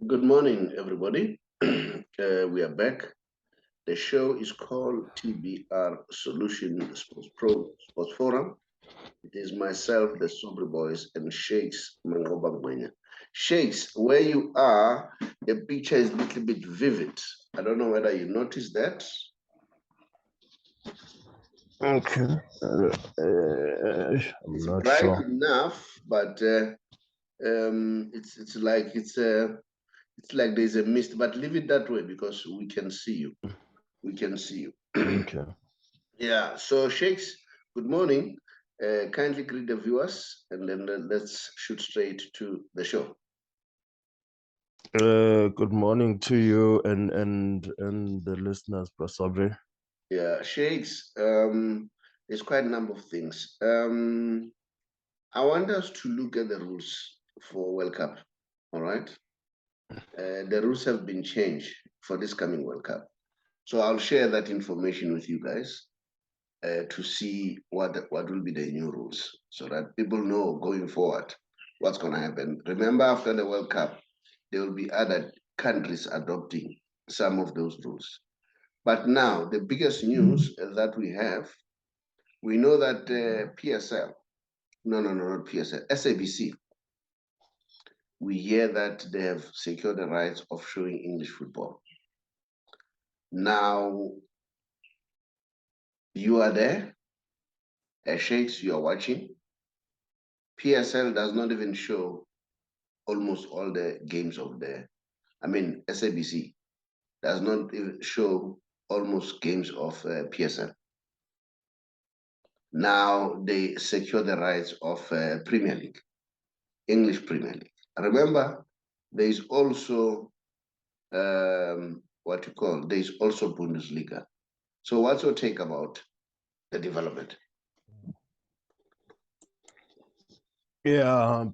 Good morning, everybody. We are back. The show is called TBR Solutions Sports Forum. It is myself, the Saubrey Boys, and Sheikh's Manqoba Ngwenya. Sheikh's, where you are, the picture is a little bit vivid. I don't know whether you noticed that. Okay. I'm It's not bright sure. enough, but it's like there's a mist. But leave it that way because we can see you. We can see you. Okay. Yeah, so Sheikhs, good morning. Kindly greet the viewers and then let's shoot straight to the show. Good morning to you and the listeners, Saubrey. Yeah, Sheikhs, there's quite a number of things. I want us to look at the rules for World Cup, all right? The rules have been changed for this coming World Cup. So I'll share that information with you guys to see what will be the new rules so that people know going forward what's going to happen. Remember, after the World Cup, there will be other countries adopting some of those rules. But now, the biggest news that we know that PSL, no, not PSL, SABC, we hear that they have secured the rights of showing English football. Now, you are there, as Sheikhs, you are watching. PSL does not even show almost all the games of SABC does not even show almost games of PSL. Now they secure the rights of Premier League, English Premier League. Remember, there is also there is also Bundesliga. So what's your take about the development? Yeah,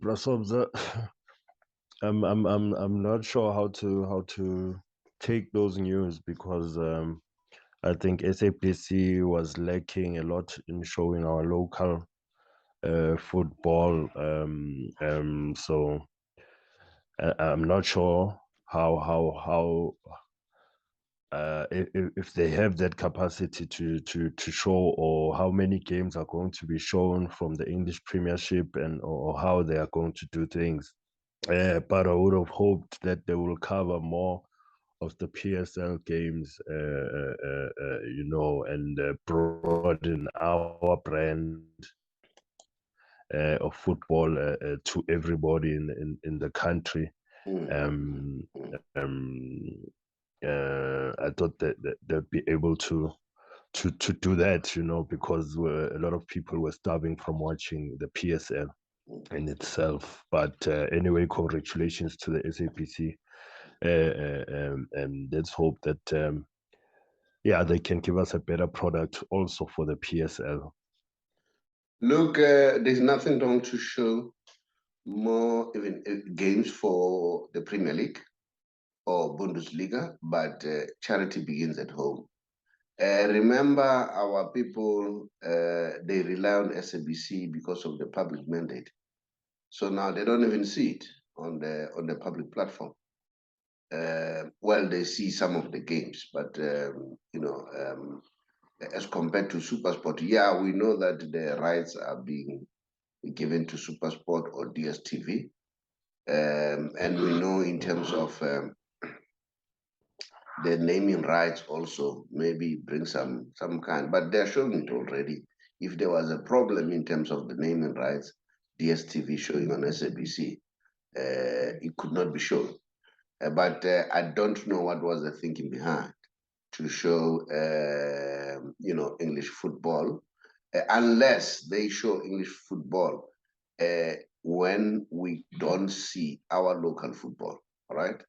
I'm not sure how to take those news because I think SAPC was lacking a lot in showing our local football. So I'm not sure how if they have that capacity to show, or how many games are going to be shown from the English Premiership, and or how they are going to do things. But I would have hoped that they will cover more of the PSL games, and broaden our brand of football to everybody in the country. Um, um, I thought that they'd be able to do that, because a lot of people were starving from watching the PSL in itself. But anyway, congratulations to the SAPC, and let's hope that yeah, they can give us a better product also for the PSL. Look, there's nothing wrong to show more even games for the Premier League or Bundesliga, but charity begins at home. Remember, our people, they rely on SABC because of the public mandate. So now they don't even see it on the public platform. Well, they see some of the games, but as compared to SuperSport, yeah, we know that the rights are being given to SuperSport or DSTV, and we know in terms of the naming rights also maybe bring some kind, but they're showing it already. If there was a problem in terms of the naming rights, DSTV showing on SABC, it could not be shown. But I don't know what was the thinking behind to show, English football, unless they show English football when we don't see our local football, all right?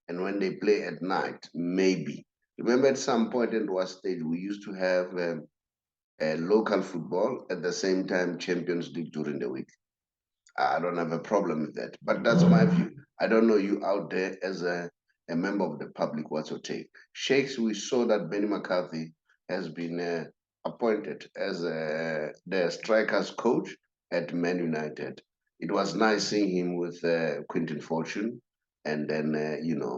And when they play at night, maybe. Remember, at some point in our stage, we used to have local football at the same time Champions League during the week. I don't have a problem with that, but that's my view. I don't know you out there as a member of the public, what's your take? Sheikhs, we saw that Benny McCarthy has been appointed as the strikers coach at Man United. It was nice seeing him with Quinton Fortune. and then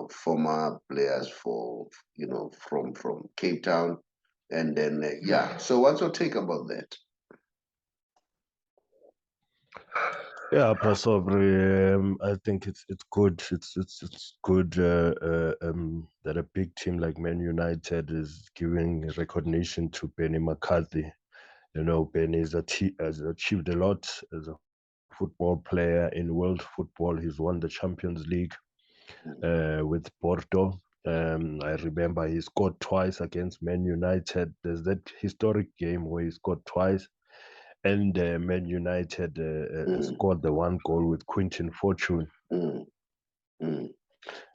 former players from Cape Town, and then yeah. So what's your take about that? Yeah, Pasovri, I think it's good. It's good that a big team like Man United is giving recognition to Benny McCarthy. You know, Benny has achieved a lot as a football player in world football. He's won the Champions League with Porto. I remember he scored twice against Man United. There's that historic game where he scored twice, and Man United scored the one goal with Quinton Fortune. Mm, mm.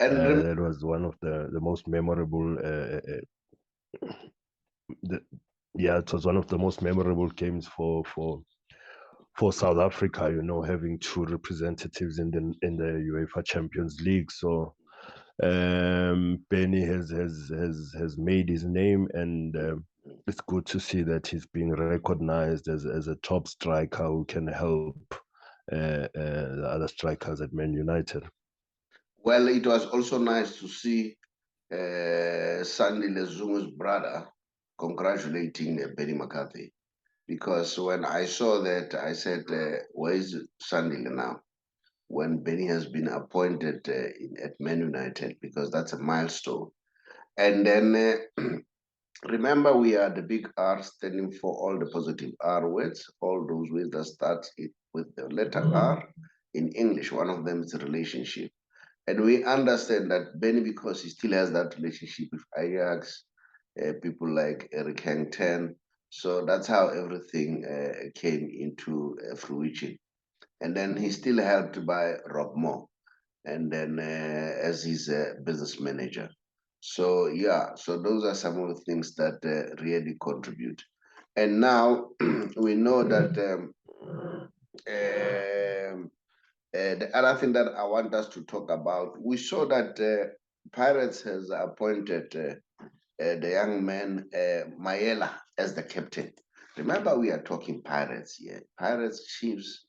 And That was one of the most memorable. Yeah, it was one of the most memorable games for South Africa. You know, having two representatives in the UEFA Champions League. So Benny has made his name, and it's good to see that he's being recognized as a top striker who can help the other strikers at Man United. well, it was also nice to see Sandy Lezungu's brother congratulating Benny McCarthy, because when I saw that, I said, where is Sandy now? When Benny has been appointed at Man United, because that's a milestone. And then remember, we are the big R, standing for all the positive R words, all those words that start with the letter R in English. One of them is a relationship. And we understand that Benny, because he still has that relationship with Ajax, people like Eric Hangten. So that's how everything came into fruition. And then he's still helped by Rob Moore, and then as his business manager. So yeah, so those are some of the things that really contribute. And now we know that the other thing that I want us to talk about, we saw that Pirates has appointed the young man Mayela as the captain. Remember, we are talking Pirates here. Pirates, Chiefs,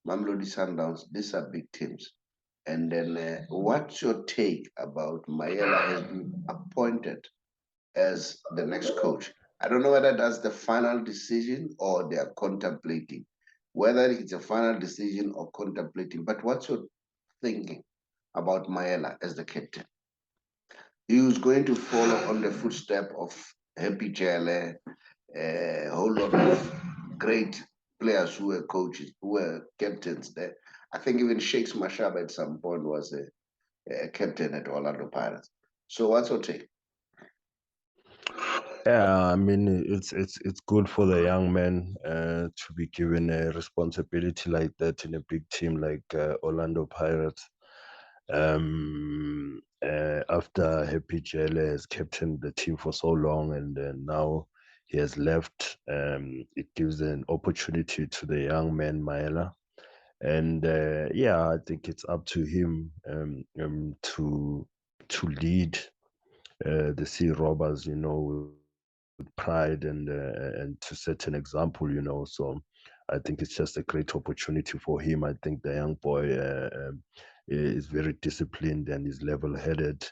Mamelodi Sundowns, these are big teams. And then what's your take about Mayela has been appointed as the next coach? I don't know whether that's the final decision or they are contemplating, whether it's a final decision or contemplating. But what's your thinking about Mayela as the captain? He was going to follow on the footstep of Happy Jele, a whole lot of great players who were coaches, who were captains there. I think even Shakes Mashaba at some point was a captain at Orlando Pirates. So what's your take? Yeah, I mean it's good for the young man to be given a responsibility like that in a big team like Orlando Pirates. After Happy Jele has captained the team for so long, and now he has left, it gives an opportunity to the young man Maela. And yeah, I think it's up to him to lead the Sea Robbers, you know, with pride and to set an example, you know. So I think it's just a great opportunity for him. I think the young boy is very disciplined and is level-headed.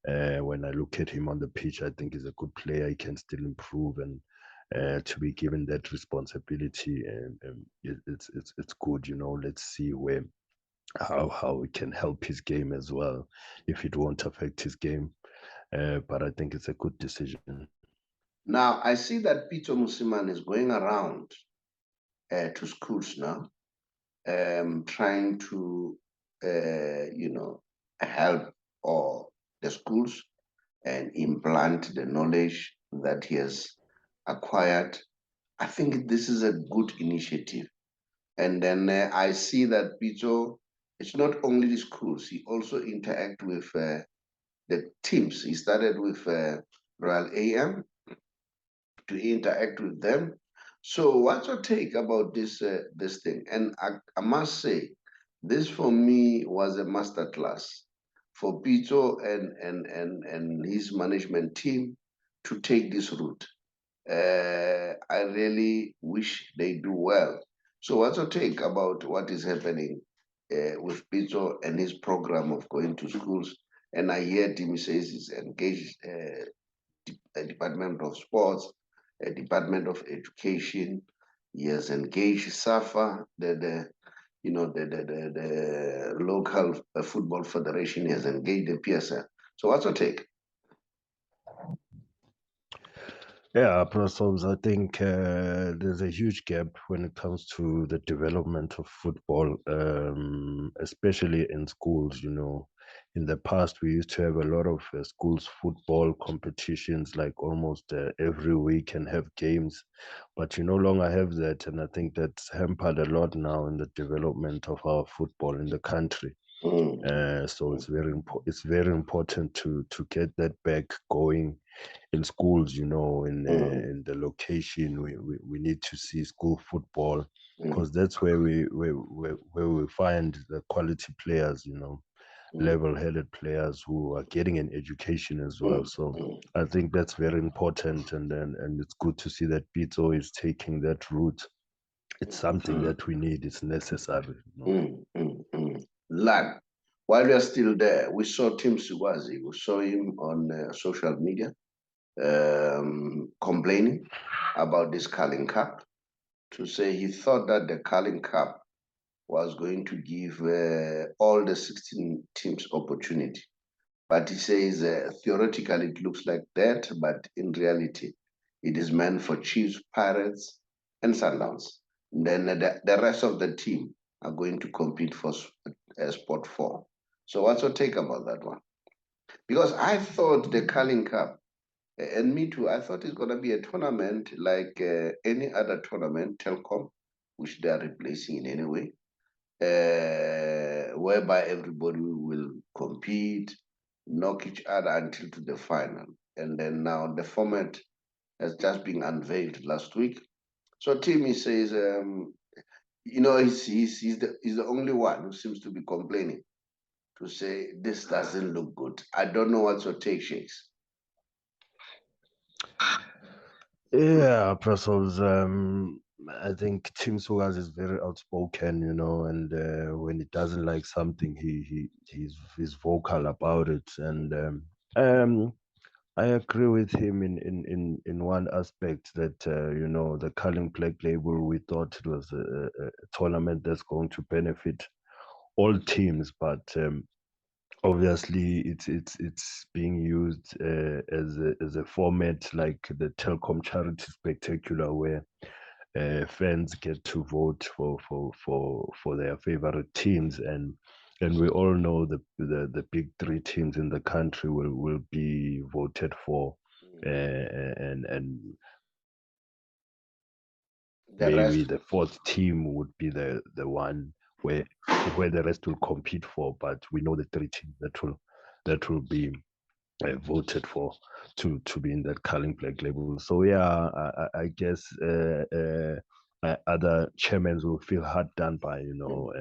When I look at him on the pitch, I think he's a good player. He can still improve, and to be given that responsibility, it's good. You know, let's see where how it can help his game as well, if it won't affect his game. But I think it's a good decision. Now, I see that Peter Musiman is going around to schools now, trying to, help or the schools and implant the knowledge that he has acquired. I think this is a good initiative. And then I see that Pito, it's not only the schools, he also interact with the teams. He started with Royal AM to interact with them. So what's your take about this thing? And I must say, this for me was a masterclass for Pito and his management team to take this route. I really wish they do well. So what's your take about what is happening with Pizzo and his program of going to schools. And I heard him says he's engaged a Department of Sports, a Department of Education. He has engaged SAFA, the local football federation. He has engaged the PSL. So what's your take? Yeah, Brussels, I think there's a huge gap when it comes to the development of football, especially in schools. You know, in the past, we used to have a lot of schools football competitions, like almost every week, and have games, but you no longer have that. And I think that's hampered a lot now in the development of our football in the country. So it's very important to get that back going in schools, you know, in the location. We need to see school football, because that's where we find the quality players, you know, level-headed players who are getting an education as well. So I think that's very important, and it's good to see that Pito is taking that route. It's something that we need. It's necessary. You know? Lad, while we are still there, we saw Tim Sukazi. We saw him on social media complaining about this Carling Cup, to say he thought that the Carling Cup was going to give all the 16 teams opportunity. But he says theoretically it looks like that, but in reality, it is meant for Chiefs, Pirates, and Sundowns. And then the rest of the team are going to compete for Sport 4. So what's your take about that one? Because I thought the Carling Cup, and me too, I thought it's going to be a tournament like any other tournament, Telcom, which they are replacing in any way, whereby everybody will compete, knock each other until to the final. And then now the format has just been unveiled last week. So Timmy says, he's the only one who seems to be complaining, to say this doesn't look good. I don't know what's your take, Shakes. Yeah, Brussels. I think Tim Sukazi is very outspoken, you know, and when he doesn't like something, he's vocal about it. And I agree with him in one aspect, that you know, the Carling Black Label, we thought it was a tournament that's going to benefit all teams, but obviously it's being used as a format like the Telkom Charity Spectacular, where fans get to vote for their favorite teams, and we all know the big three teams in the country will be voted for, and The maybe rest. the fourth team would be the one where the rest will compete for. But we know the three teams that will be voted for to be in that Carling Black Label. So yeah, I guess other chairmen will feel hard done by, you know,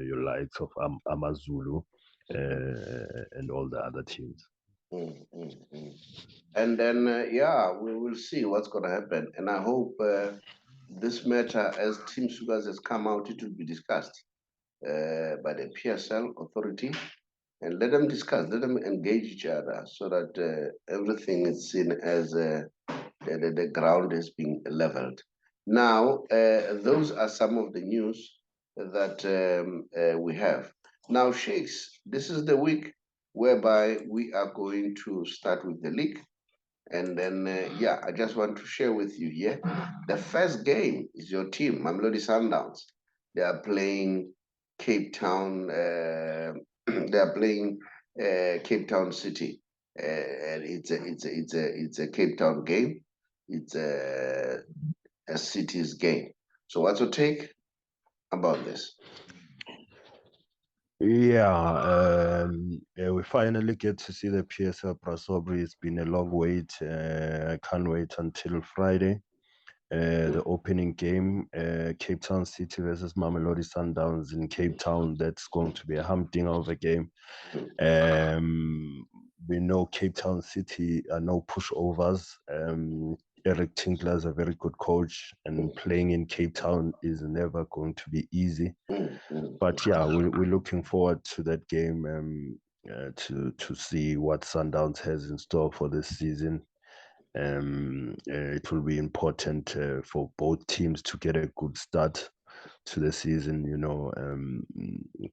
your likes of Amazulu and all the other teams. And then we will see what's going to happen. And I hope this matter, as Tim Sukazi has come out, it will be discussed by the PSL authority, and let them discuss, let them engage each other, so that everything is seen as the ground is being leveled. Now, those are some of the news that we have. Now, Sheikhs, this is the week whereby we are going to start with the league. And then, I just want to share with you here. The first game is your team, Mamelodi Sundowns. They are playing Cape Town. They are playing Cape Town City, and it's a Cape Town game. It's a city's game. So, what's your take about this? Yeah, we finally get to see the PSL Saubrey. It's been a long wait. I can't wait until Friday. The opening game, Cape Town City versus Mamelodi Sundowns in Cape Town. That's going to be a humdinger of a game. We know Cape Town City are no pushovers. Eric Tinkler is a very good coach, and playing in Cape Town is never going to be easy. But yeah, we're looking forward to that game, to see what Sundowns has in store for this season. It will be important for both teams to get a good start to the season,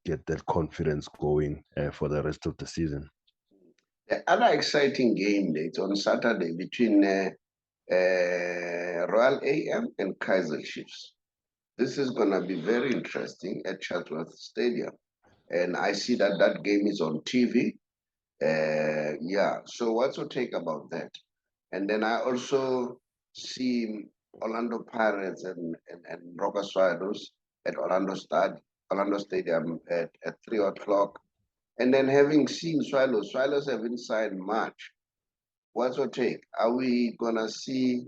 get that confidence going for the rest of the season. The other exciting game, it's on Saturday between Royal AM and Kaizer Chiefs. This is going to be very interesting at Chatsworth Stadium. And I see that that game is on TV. Yeah, so what's your take about that? And then I also see Orlando Pirates and Rocker Swallows at Orlando Stadium at 3 o'clock. And then having seen Swallows haven't signed much. What's your take? Are we gonna see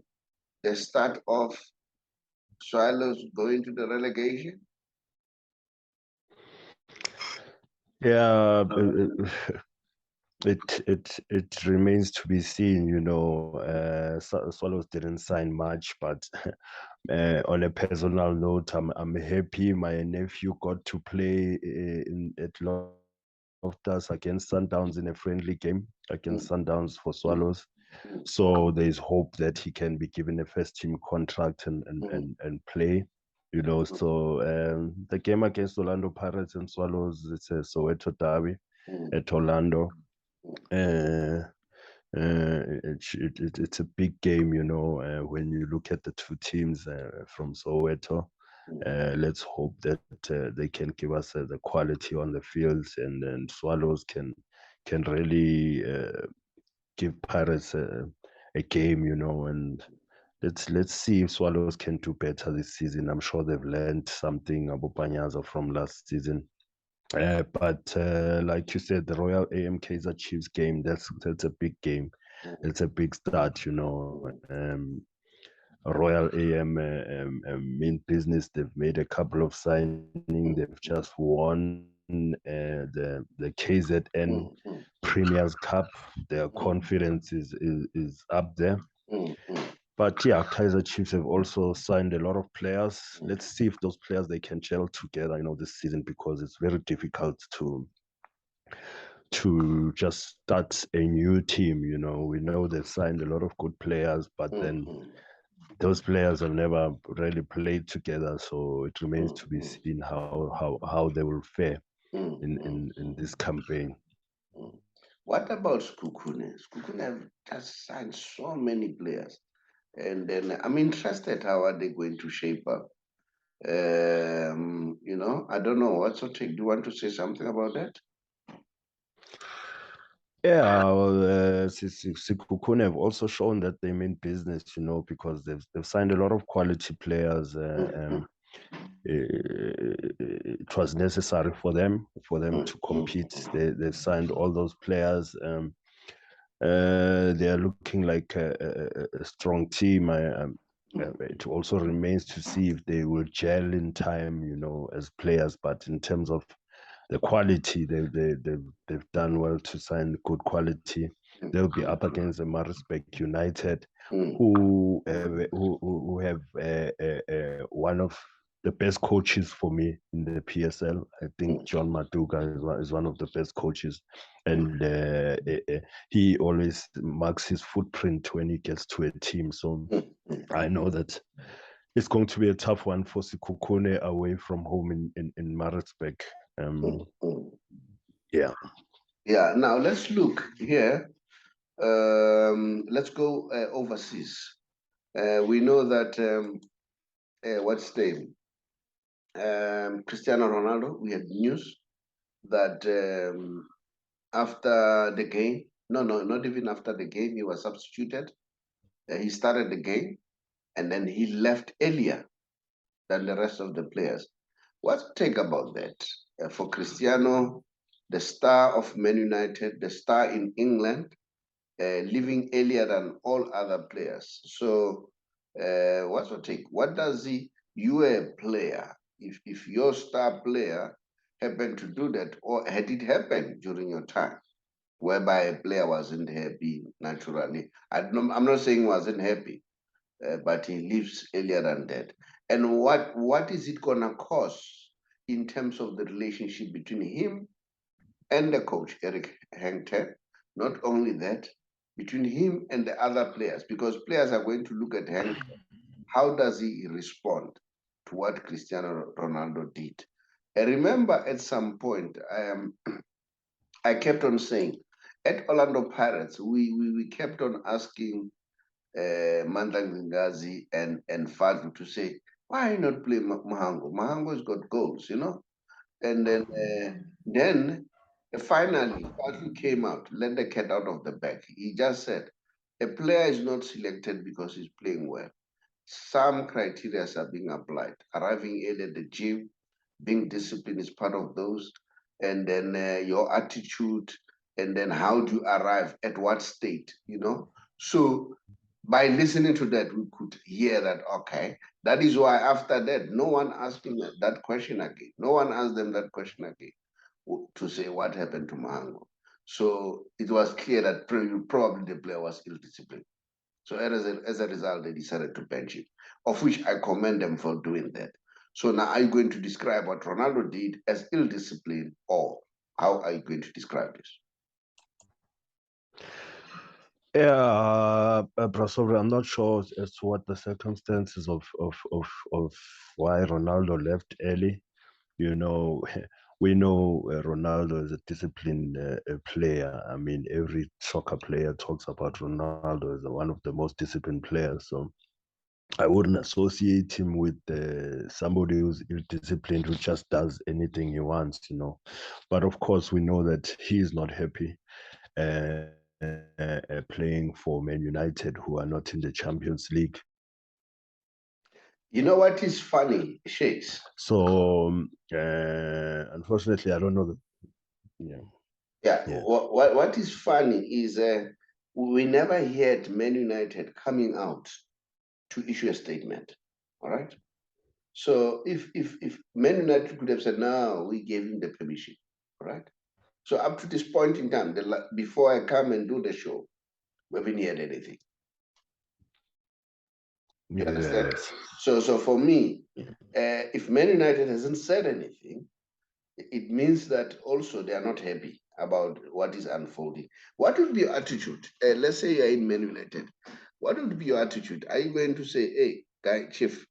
the start of Swallows going to the relegation? Yeah, it remains to be seen. Swallows didn't sign much, but on a personal note, I'm happy my nephew got to play at Loftus against Sundowns in a friendly game against Sundowns for Swallows. So there's hope that he can be given a first team contract and play. So the game against Orlando Pirates and Swallows, it's a Soweto derby at Orlando. It's a big game, when you look at the two teams from Soweto. Let's hope that they can give us the quality on the fields, and then Swallows can really give Pirates a game, and let's see if Swallows can do better this season. I'm sure they've learned something about Panyaza from last season. But like you said, the Royal AM Kaizer Chiefs game, that's a big game. It's a big start, Royal AM mean business. They've made a couple of signings. They've just won the KZN Premiers Cup. Their confidence is up there. But yeah, Kaizer Chiefs have also signed a lot of players. Let's see if those players they can gel together, this season, because it's very difficult to just start a new team. We know they've signed a lot of good players, but then those players have never really played together. So it remains to be seen how they will fare in this campaign. What about Skukune? Skukune have just signed so many players. And then I'm interested how are they going to shape up. I don't know. What's your take? Do you want to say something about that? Yeah, well, Sikukune have also shown that they mean business, because they've signed a lot of quality players. It was necessary for them to compete. They've signed all those players. They are looking like a strong team. It also remains to see if they will gel in time, as players. But in terms of the quality, they've done well to sign good quality. They'll be up against the Maritzburg United, who have one of the best coaches for me in the PSL. I think John Maduga is one of the best coaches, and he always marks his footprint when he gets to a team. So I know that it's going to be a tough one for Sikukune away from home in Maritzburg. Yeah. Yeah. Now let's look here. Let's go overseas. We know that what's the name? Cristiano Ronaldo. We had news that after the game, no, not even after the game, he was substituted. He started the game, and then he left earlier than the rest of the players. What's your take about that? For Cristiano, the star of Man United, the star in England, leaving earlier than all other players. So, what's your take? What does you a player, if your star player happened to do that, or had it happened during your time, whereby a player wasn't happy naturally? I'm not saying wasn't happy, but he leaves earlier than that. And what is it gonna cost in terms of the relationship between him and the coach, Eric Hengter? Not only that, between him and the other players, because players are going to look at Hengter. How does he respond to what Cristiano Ronaldo did? I remember at some point, I kept on saying, at Orlando Pirates, we kept on asking Manqoba and Fadlu to say, why not play Mahango? Mahango's got goals, you know? And then finally, Fadlu came out, let the cat out of the bag. He just said, a player is not selected because he's playing well. Some criteria are being applied. Arriving early at the gym, being disciplined is part of those. And then your attitude, and then how do you arrive at what state, you know? So by listening to that, we could hear that, okay, that is why after that, no one asked him that question again. No one asked them that question again to say what happened to Mahango. So it was clear that probably the player was ill-disciplined. So as a result, they decided to bench him, of which I commend them for doing that. So now are you going to describe what Ronaldo did as ill-discipline, or how are you going to describe this? Yeah, Saubrey, I'm not sure as to what the circumstances of why Ronaldo left early. You know, we know Ronaldo is a disciplined player. I mean, every soccer player talks about Ronaldo as one of the most disciplined players. So I wouldn't associate him with somebody who's ill-disciplined who just does anything he wants, you know. But of course, we know that he is not happy playing for Man United, who are not in the Champions League. You know what is funny, Shakes? So unfortunately, I don't know the. Yeah. What is funny is we never heard Man United coming out to issue a statement. All right. So if Man United could have said, no, we gave him the permission. All right. So up to this point in time, before I come and do the show, we haven't heard anything. You understand? Yes. So for me, if Man United hasn't said anything, it means that also they are not happy about what is unfolding. What would be your attitude? Let's say you're in Man United. What would be your attitude? Are you going to say, hey, guy, chief,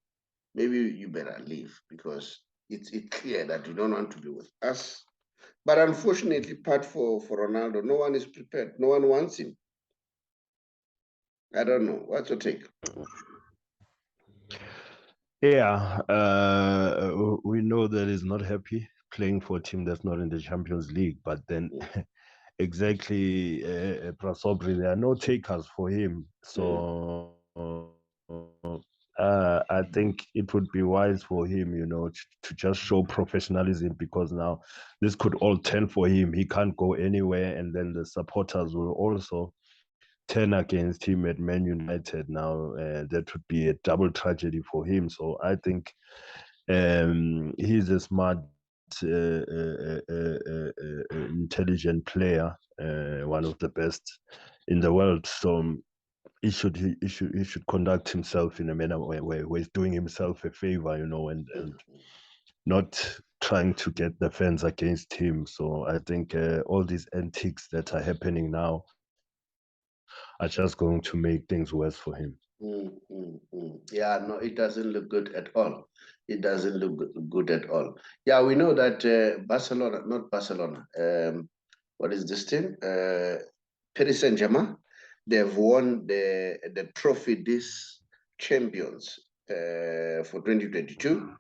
maybe you better leave because it's clear that you don't want to be with us? But unfortunately, part for Ronaldo, no one is prepared. No one wants him. I don't know. What's your take? Yeah, we know that he's not happy playing for a team that's not in the Champions League, but then exactly, Saubrey, there are no takers for him. So I think it would be wise for him, you know, to just show professionalism, because now this could all turn for him. He can't go anywhere, and then the supporters will also turn against him at Man United now. That would be a double tragedy for him. So I think he's a smart, intelligent player, one of the best in the world. So he should conduct himself in a manner where he's doing himself a favor, you know, and not trying to get the fans against him. So I think all these antics that are happening now are just going to make things worse for him. Yeah, no, it doesn't look good at all. It doesn't look good at all. Yeah, we know that Barcelona, not Barcelona, what is this thing? Paris Saint-Germain, they've won the trophy, this champions for 2022.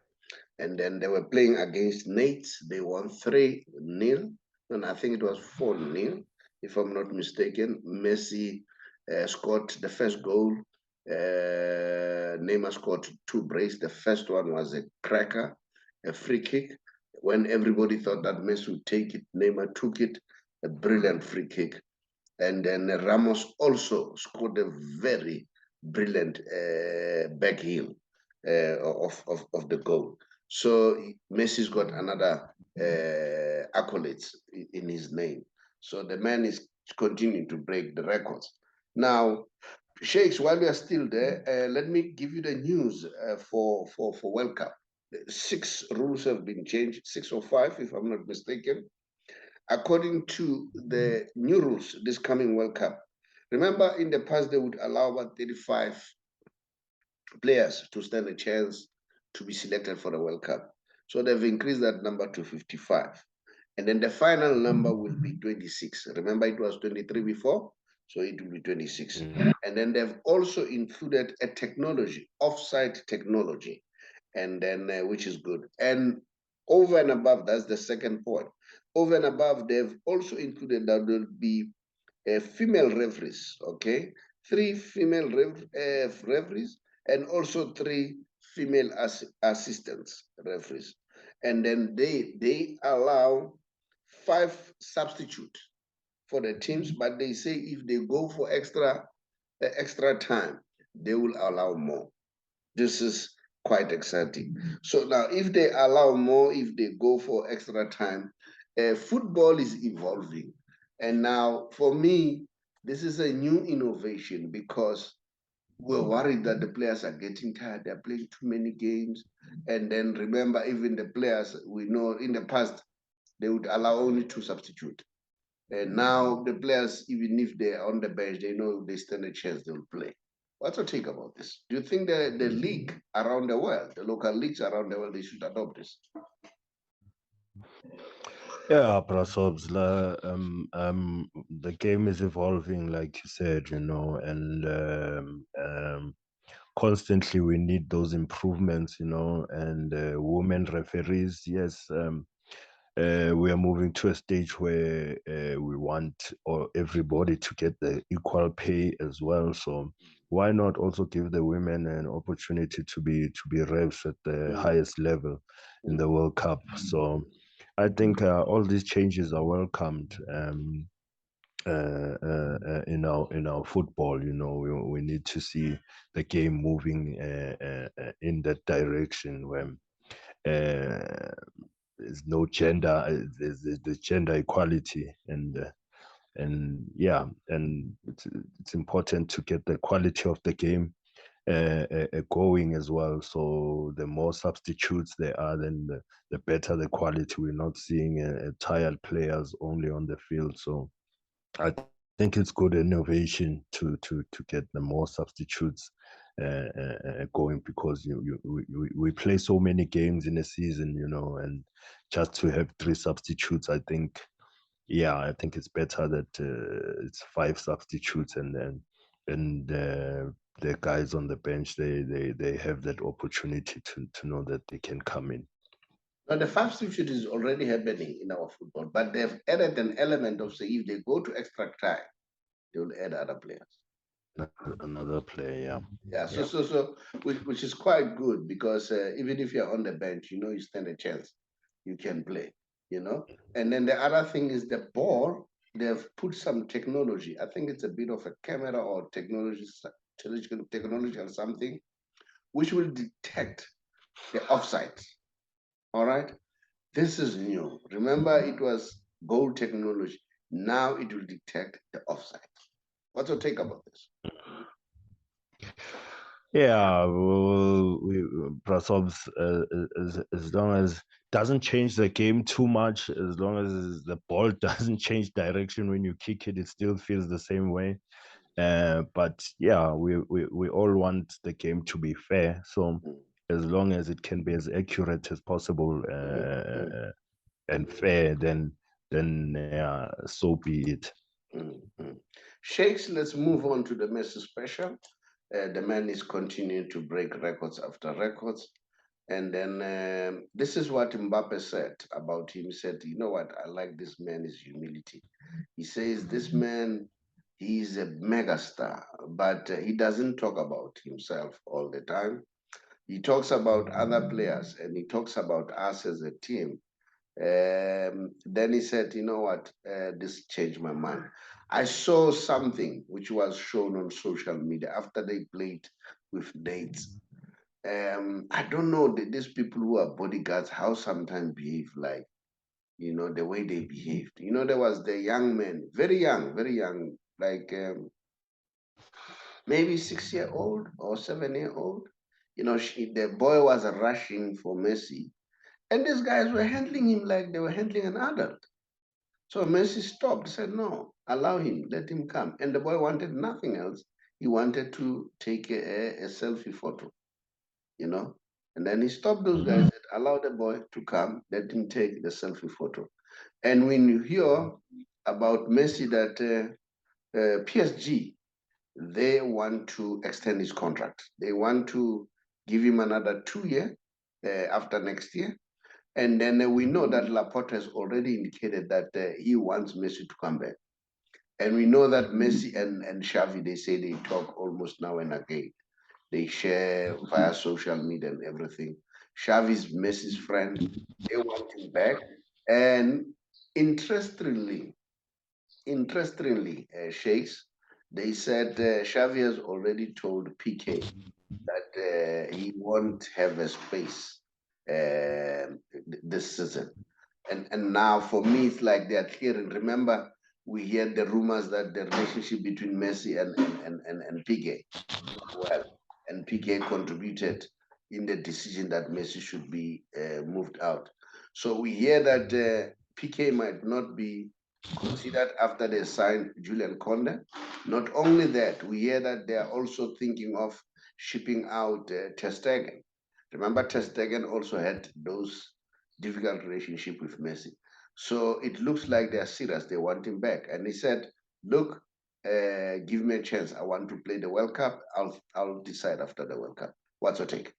And then they were playing against Nates. They won 3-0. And I think it was 4-0, if I'm not mistaken. Messi scored the first goal. Neymar scored 2 brace. The first one was a cracker, a free kick. When everybody thought that Messi would take it, Neymar took it, a brilliant free kick. And then Ramos also scored a very brilliant back heel of the goal. So Messi's got another accolades in his name. So the man is continuing to break the records. Now, Sheikhs, while we are still there, let me give you the news for World Cup. 6 rules have been changed, 6 or 5, if I'm not mistaken, according to the new rules this coming World Cup. Remember, in the past, they would allow about 35 players to stand a chance to be selected for the World Cup. So they've increased that number to 55. And then the final number will be 26. Remember, it was 23 before, so it will be 26. And then they've also included a technology, offside technology, and then which is good. And over and above, that's the second point. Over and above, they've also included that there'll be female referees, okay? 3 female referees and also 3 female assistants referees. And then they allow 5 substitutes for the teams, but they say if they go for extra time, they will allow more. This is quite exciting. So now, if they allow more, if they go for extra time, football is evolving. And now, for me, this is a new innovation because we're worried that the players are getting tired. They're playing too many games. And then remember, even the players, we know in the past, they would allow only 2 substitutes. And now the players, even if they're on the bench, they know they stand a chance they'll play. What's your take about this? Do you think the league around the world, the local leagues around the world, they should adopt this? Yeah, Prasobs, the game is evolving, like you said, and constantly we need those improvements, and women referees, yes, we are moving to a stage where we want everybody to get the equal pay as well. So why not also give the women an opportunity to be refs at the highest level in the World Cup? So I think all these changes are welcomed. In our football, we need to see the game moving in that direction where there's no gender, there's gender equality, and yeah, and it's important to get the quality of the game going as well. So the more substitutes there are, then the better the quality. We're not seeing tired players only on the field. So I think it's good innovation to get the more substitutes going, because we play so many games in a season, and just to have 3 substitutes, I think it's better that it's 5 substitutes, and then the guys on the bench, they have that opportunity to know that they can come in. Now, the substitute is already happening in our football, but they've added an element of, say, if they go to extra time, they will add other players. Another player, yeah. So which is quite good, because even if you're on the bench, you stand a chance, you can play. And then the other thing is the ball. They've put some technology. I think it's a bit of a camera or technology or something, which will detect the offside. All right, this is new. Remember, it was goal technology. Now it will detect the offside. What's your take about this? Yeah, well, Prasobs, as long as doesn't change the game too much, as long as the ball doesn't change direction when you kick it, it still feels the same way. But yeah, we all want the game to be fair. So as long as it can be as accurate as possible and fair, then so be it. Sheikhs, let's move on to the Messi special. The man is continuing to break records after records. And then this is what Mbappe said about him. He said, you know what, I like this man, his humility. He says this man, he's a megastar, but he doesn't talk about himself all the time. He talks about other players, and he talks about us as a team. Then he said, you know what, this changed my mind. I saw something which was shown on social media after they played with dates. I don't know these people who are bodyguards, how sometimes behave like, the way they behaved. There was the young man, very young, like maybe 6-year-old or 7-year-old. You know, the boy was rushing for Messi, and these guys were handling him like they were handling an adult. So Messi stopped, said, "No, allow him, let him come." And the boy wanted nothing else. He wanted to take a selfie photo, you know. And then he stopped those guys, said, "Allow the boy to come, let him take the selfie photo." And when you hear about Messi that PSG, they want to extend his contract. They want to give him another 2 year after next year. And then we know that Laporte has already indicated that he wants Messi to come back. And we know that Messi and Xavi, they say they talk almost now and again. They share via social media and everything. Xavi's Messi's friend. They want him back. And Sheikhs, they said Xavi has already told PK that he won't have a space this season. And now for me, it's like they are clearing. Remember, we heard the rumors that the relationship between Messi and PK well, and PK contributed in the decision that Messi should be moved out. So we hear that PK might not be considered after they signed Julian Conde. Not only that, we hear that they are also thinking of shipping out Ter Stegen. Remember, Ter Stegen also had those difficult relationship with Messi. So it looks like they are serious. They want him back. And he said, "Look, give me a chance. I want to play the World Cup. I'll decide after the World Cup." What's your take?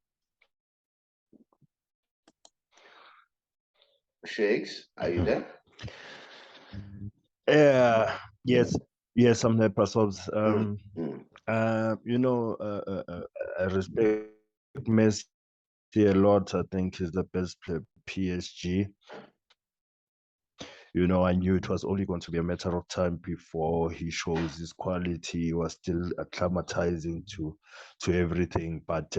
Shakes, are you there? Yes, yes, I'm there, Prasobs. Mm, mm. I respect Messi a lot. I think he's the best player PSG. I knew it was only going to be a matter of time before he shows his quality. He was still acclimatizing to everything, but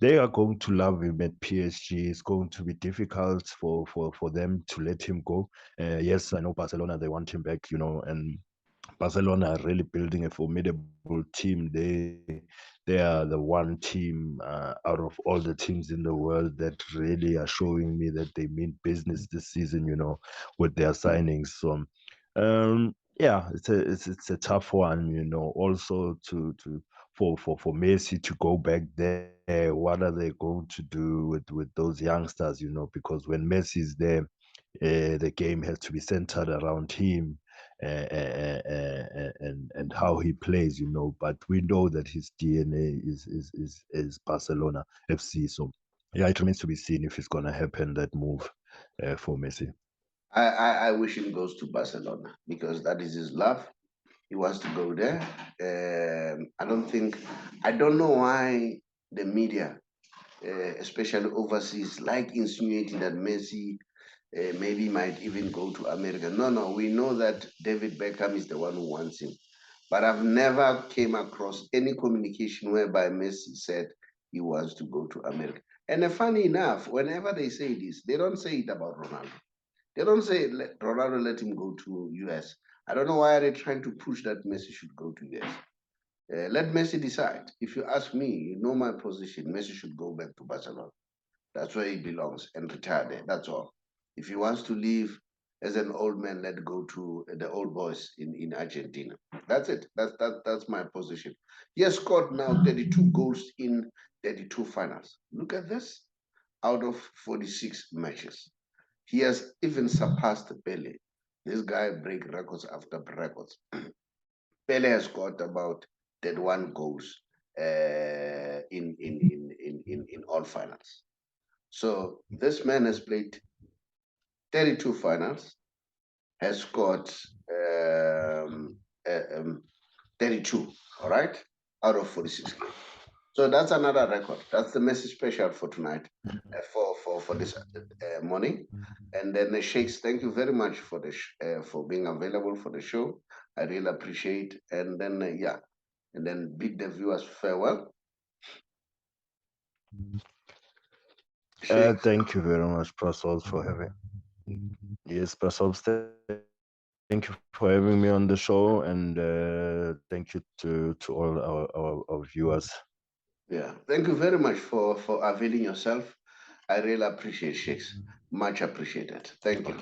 they are going to love him at PSG. It's going to be difficult for them to let him go. Yes, I know Barcelona, they want him back, and Barcelona are really building a formidable team. They are the one team out of all the teams in the world that really are showing me that they mean business this season, with their signings. So yeah, it's a tough one, also for Messi to go back there. What are they going to do with those youngsters, because when Messi is there, the game has to be centered around him, and how he plays, But we know that his DNA is Barcelona FC. So yeah, it remains to be seen if it's gonna happen, that move for Messi. I wish him goes to Barcelona because that is his love. He wants to go there. I don't know why the media, especially overseas, like insinuating that Messi maybe might even go to America. No, no, we know that David Beckham is the one who wants him. But I've never came across any communication whereby Messi said he wants to go to America. And funny enough, whenever they say this, they don't say it about Ronaldo. They don't say Ronaldo let him go to US. I don't know why they're trying to push that Messi should go to US. Let Messi decide. If you ask me, you know my position. Messi should go back to Barcelona. That's where he belongs and retire there. That's all. If he wants to leave as an old man, let go to the old boys in Argentina. That's it. That's my position. He has scored now 32 goals in 32 finals. Look at this. Out of 46 matches. He has even surpassed Pele. This guy break records after records. Pele has got about 31 goals in all finals. So this man has played 32 finals, has scored um, uh, um, 32, all right, out of 46 games. So that's another record. That's the message special for tonight, for this morning. And then the Sheikhs, thank you very much for being available for the show. I really appreciate. And then yeah, and then bid the viewers farewell. Sheikhs. Thank you very much, Prasols, for having. Yes, Prasols, thank you very much. thank you for having me on the show, and thank you to all our viewers. Yeah, thank you very much for availing yourself. I really appreciate, Shakes. Much appreciated. Thank you.